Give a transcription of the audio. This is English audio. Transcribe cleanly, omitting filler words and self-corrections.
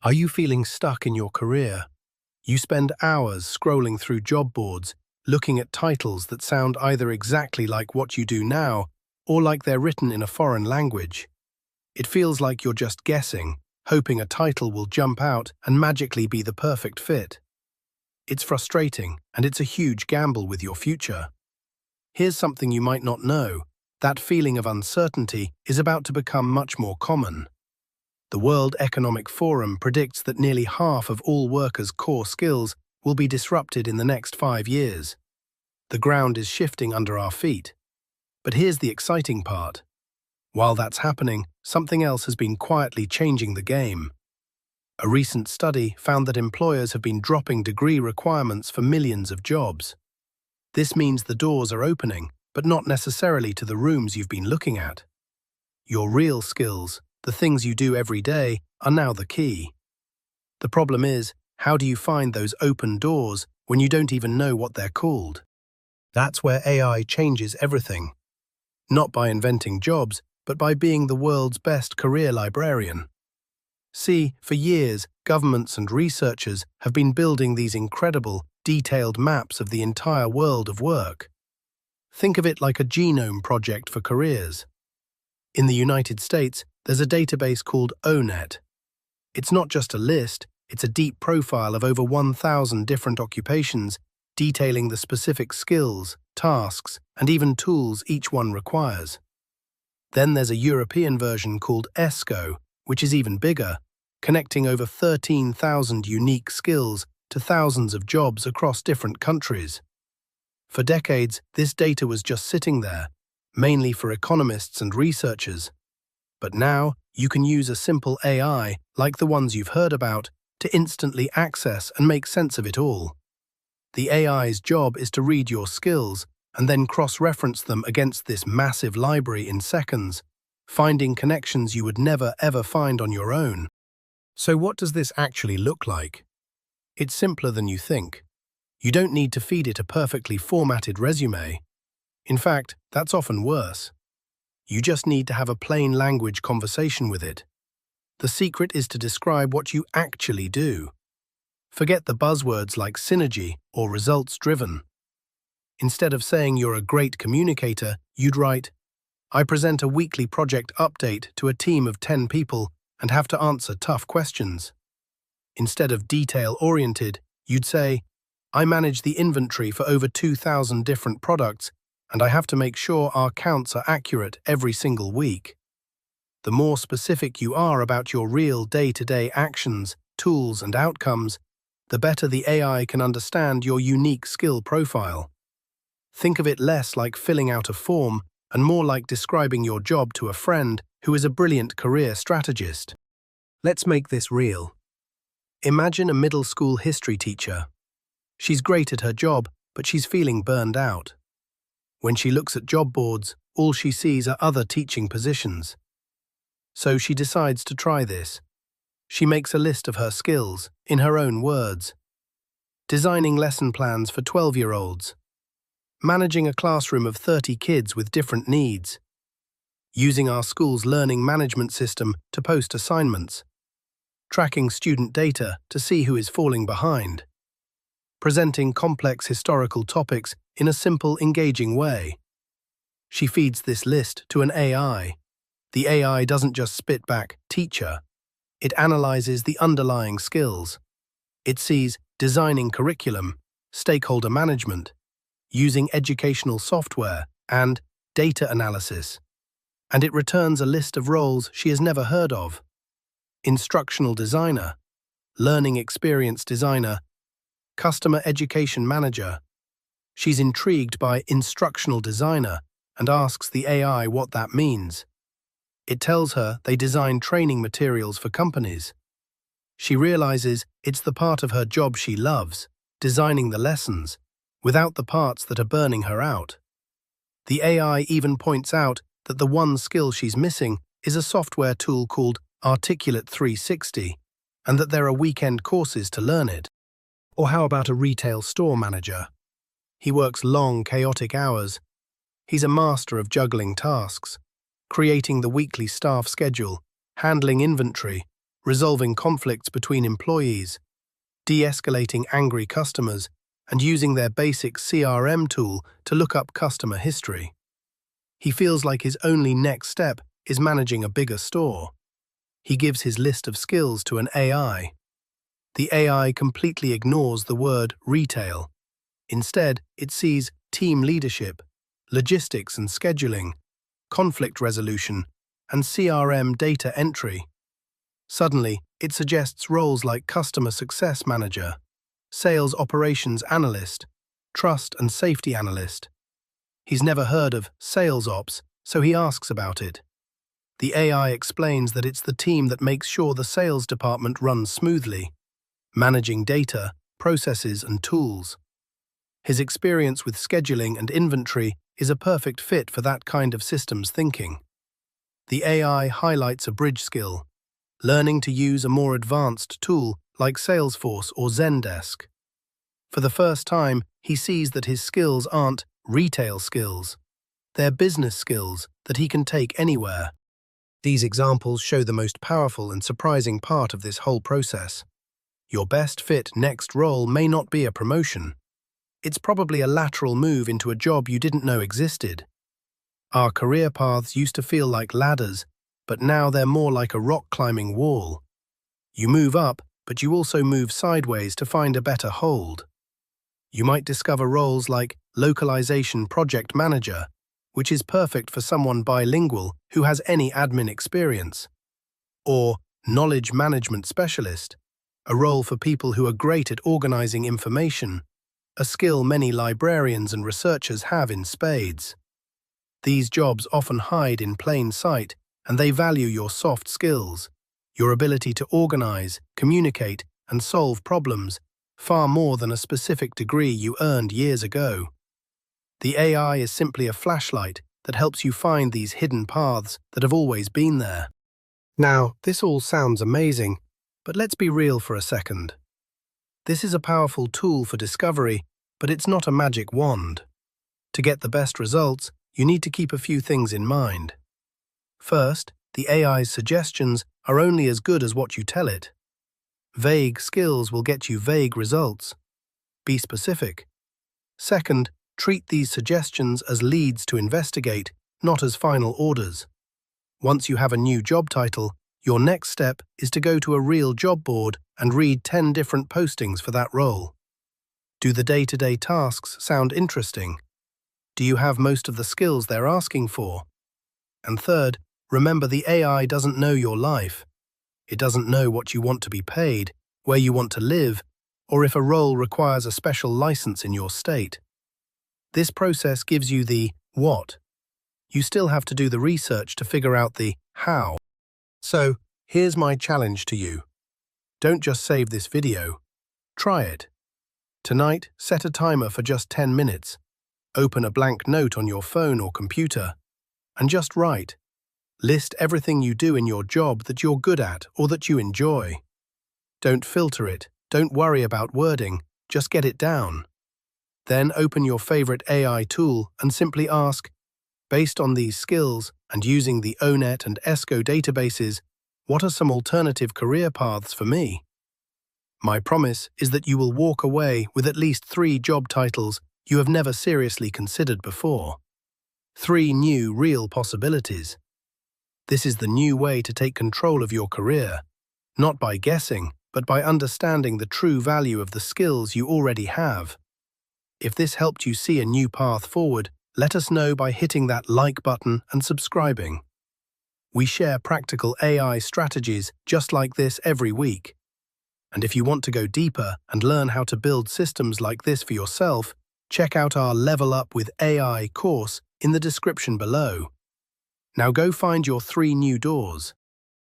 Are you feeling stuck in your career? You spend hours scrolling through job boards, looking at titles that sound either exactly like what you do now or like they're written in a foreign language. It feels like you're just guessing, hoping a title will jump out and magically be the perfect fit. It's frustrating, and it's a huge gamble with your future. Here's something you might not know. That feeling of uncertainty is about to become much more common. The World Economic Forum predicts that nearly half of all workers' core skills will be disrupted in the next 5 years. The ground is shifting under our feet. But here's the exciting part. While that's happening, something else has been quietly changing the game. A recent study found that employers have been dropping degree requirements for millions of jobs. This means the doors are opening, but not necessarily to the rooms you've been looking at. Your real skills, the things you do every day, are now the key. The problem is, how do you find those open doors when you don't even know what they're called? That's where AI changes everything. Not by inventing jobs, but by being the world's best career librarian. See, for years, governments and researchers have been building these incredible, detailed maps of the entire world of work. Think of it like a genome project for careers. In the United States, there's a database called ONET. It's not just a list, it's a deep profile of over 1,000 different occupations, detailing the specific skills, tasks, and even tools each one requires. Then there's a European version called ESCO, which is even bigger, connecting over 13,000 unique skills to thousands of jobs across different countries. For decades, this data was just sitting there, mainly for economists and researchers. But now, you can use a simple AI, like the ones you've heard about, to instantly access and make sense of it all. The AI's job is to read your skills and then cross-reference them against this massive library in seconds, finding connections you would never ever find on your own. So what does this actually look like? It's simpler than you think. You don't need to feed it a perfectly formatted resume. In fact, that's often worse. You just need to have a plain language conversation with it. The secret is to describe what you actually do. Forget the buzzwords like synergy or results-driven. Instead of saying you're a great communicator, you'd write, "I present a weekly project update to a team of 10 people and have to answer tough questions." Instead of detail-oriented, you'd say, "I manage the inventory for over 2,000 different products and I have to make sure our counts are accurate every single week." The more specific you are about your real day-to-day actions, tools, and outcomes, the better the AI can understand your unique skill profile. Think of it less like filling out a form and more like describing your job to a friend who is a brilliant career strategist. Let's make this real. Imagine a middle school history teacher. She's great at her job, but she's feeling burned out. When she looks at job boards, all she sees are other teaching positions. So she decides to try this. She makes a list of her skills, in her own words. Designing lesson plans for 12-year-olds. Managing a classroom of 30 kids with different needs. Using our school's learning management system to post assignments. Tracking student data to see who is falling behind. Presenting complex historical topics in a simple, engaging way. She feeds this list to an AI. The AI doesn't just spit back "teacher." It analyzes the underlying skills. It sees designing curriculum, stakeholder management, using educational software, and data analysis. And it returns a list of roles she has never heard of. Instructional designer, learning experience designer, customer education manager. She's intrigued by instructional designer and asks the AI what that means. It tells her they design training materials for companies. She realizes it's the part of her job she loves, designing the lessons, without the parts that are burning her out. The AI even points out that the one skill she's missing is a software tool called Articulate 360, and that there are weekend courses to learn it. Or how about a retail store manager? He works long, chaotic hours. He's a master of juggling tasks, creating the weekly staff schedule, handling inventory, resolving conflicts between employees, de-escalating angry customers, and using their basic CRM tool to look up customer history. He feels like his only next step is managing a bigger store. He gives his list of skills to an AI. The AI completely ignores the word retail. Instead, it sees team leadership, logistics and scheduling, conflict resolution, and CRM data entry. Suddenly, it suggests roles like customer success manager, sales operations analyst, trust and safety analyst. He's never heard of sales ops, so he asks about it. The AI explains that it's the team that makes sure the sales department runs smoothly, managing data, processes, and tools. His experience with scheduling and inventory is a perfect fit for that kind of systems thinking. The AI highlights a bridge skill, learning to use a more advanced tool like Salesforce or Zendesk. For the first time, he sees that his skills aren't retail skills. They're business skills that he can take anywhere. These examples show the most powerful and surprising part of this whole process. Your best fit next role may not be a promotion. It's probably a lateral move into a job you didn't know existed. Our career paths used to feel like ladders, but now they're more like a rock-climbing wall. You move up, but you also move sideways to find a better hold. You might discover roles like localization project manager, which is perfect for someone bilingual who has any admin experience, or knowledge management specialist, a role for people who are great at organizing information, a skill many librarians and researchers have in spades. These jobs often hide in plain sight, and they value your soft skills, your ability to organize, communicate, and solve problems, far more than a specific degree you earned years ago. The AI is simply a flashlight that helps you find these hidden paths that have always been there. Now, this all sounds amazing, but let's be real for a second. This is a powerful tool for discovery, but it's not a magic wand. To get the best results, you need to keep a few things in mind. First, the AI's suggestions are only as good as what you tell it. Vague skills will get you vague results. Be specific. Second, treat these suggestions as leads to investigate, not as final orders. Once you have a new job title, your next step is to go to a real job board and read 10 different postings for that role. Do the day-to-day tasks sound interesting? Do you have most of the skills they're asking for? And third, remember the AI doesn't know your life. It doesn't know what you want to be paid, where you want to live, or if a role requires a special license in your state. This process gives you the what. You still have to do the research to figure out the how. So, here's my challenge to you. Don't just save this video. Try it. Tonight, set a timer for just 10 minutes. Open a blank note on your phone or computer, and just write. List everything you do in your job that you're good at or that you enjoy. Don't filter it. Don't worry about wording. Just get it down. Then open your favorite AI tool and simply ask, based on these skills and using the ONET and ESCO databases, what are some alternative career paths for me? My promise is that you will walk away with at least 3 job titles you have never seriously considered before. 3 new, real possibilities. This is the new way to take control of your career, not by guessing, but by understanding the true value of the skills you already have. If this helped you see a new path forward, let us know by hitting that like button and subscribing. We share practical AI strategies just like this every week. And if you want to go deeper and learn how to build systems like this for yourself, check out our Level Up with AI course in the description below. Now go find your 3 new doors.